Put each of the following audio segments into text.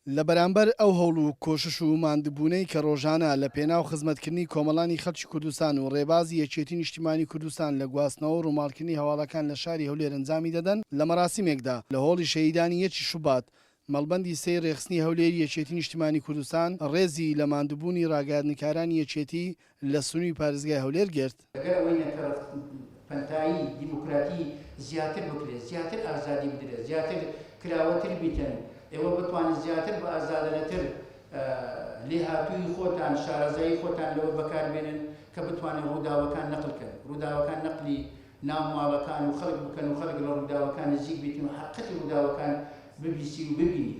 لە بەرامبەر ئەو هەوڵ و کۆشش و ماندبوونەی کە ڕۆژانە لە پێناو خزمەتکردنی کۆمەڵانی خەڵکی کوردستان و ڕێبازی یەکێتی نیشتیمانی کوردستان لە گواستنەوە و ڕووماڵکردنی هەواڵەکان لە شاری هەولێر ئەنجامی دەدەن لە مەراسیمێکدا لە هۆڵی شەهیدانی یەکی شوبات مەڵبەندی سێ ڕێخستنی هەولێری یەکێتی نیشتیمانی کوردستان ڕێزی لە ماندبوونی ڕاگەیاندنەکارانی یەکێتی لە سنووی پارێزگای هەولێر گرت. پەنتایی دیموکراتی زیاتر بکرێت، زیاتر ئازادی بدرێت، زیاتر کراوەتر بیتن، ئێوە بتوانن زیاتر بە ئازادانەتر لێهاتووی خۆتان شارەزایی خۆتان لەوە بەکاربێنن کە بتوانن ڕووداوەکان نەقلکەن، ڕووداوەکان نەقلی ناو ماڵەکان و خەڵک بکەن و خەڵک لە ڕووداوەکان نزیک بیتن و حەقیقەتی ڕووداوەکان ببیسی و ببینی.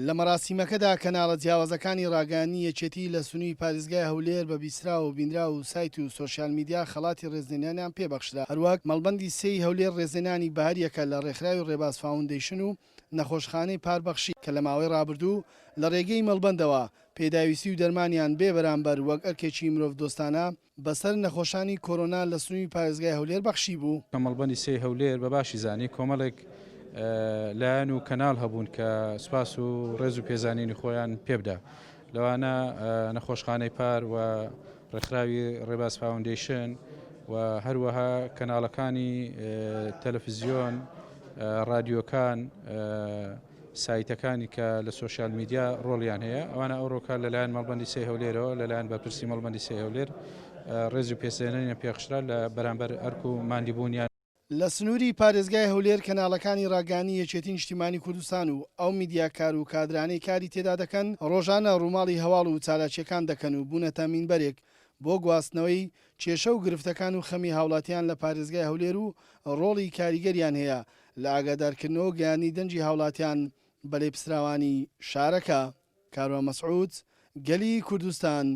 لە مەراسیمەکەدا کەناڵە جیاوازەکانی ڕاگەیاندنی یەکێتی لە سنووی پارێزگای هەولێر بە بیسرا و بینرا و سایت و سۆشیال میدیا خەڵاتی ڕێزلێنانیان پێبەخشرا. هەروەک مەڵبەندی سێی هەولێر ڕێزلێنانی بەهەریەکە لە ڕێکخراوی ڕێباز فاوندیشن و نەخۆشخانەی پاربەخشی کە لە ماوەی ڕابردوو لە ڕێگەی مەڵبەندەوە پێداویستی و دەرمانیان بێ بەرامبەر وەک ئەرکێکی مرۆڤ دۆستانە بەسەر نەخۆشانی کۆرۆنا لە سنووی پارێزگای هەولێر بەخشی بوو. مەڵبەندی سێی هەولێر بە باشی زانی کۆمەڵێک لایەن و کەناڵ هەبوون کە سوپاس و ڕێز و پێزانینی خۆیان پێبدا لەوانە نەخۆشخانەی پار و ڕێکخراوی ڕێباز فاوندیشن و هەروەها کەناڵەکانی تەلەڤیزیۆن، رادیۆکان، سایتەکانی کە لە سۆشیال میدیا ڕۆڵیان هەیە ئەوانە ئەوڕۆکان لەلایەن مەڵبەندی سێی هەولێرەوە لەلایەن بەرپرسی مەڵبەندی سێی هەولێر ڕێز و پێزانینە پێخشرا لە بەرامبەر ئەرک و ماندیبوونیان. لە سنووری پارێزگای هەولێر کەناڵەکانی ڕاگەیاندنی یەکێتی نیشتیمانی کوردستان و ئەو میدیاکار و کادرانەی کاری تێدا دەکەن ڕۆژانە ڕووماڵی هەواڵ و چالاکیەکان دەکەن و بوونەتە مینبەرێک بۆ گواستنەوەی کێشە و گرفتەکان و خەمی هاوڵاتیان لە پارێزگای هەولێر و ڕۆڵی کاریگەریان هەیە لە ئاگادارکردنەوە گەیاندنی دەنجی هاوڵاتیان بە لێپسراوانی شارەکە. کاروان مەسعود، گەلی کوردستان،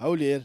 هەولێر.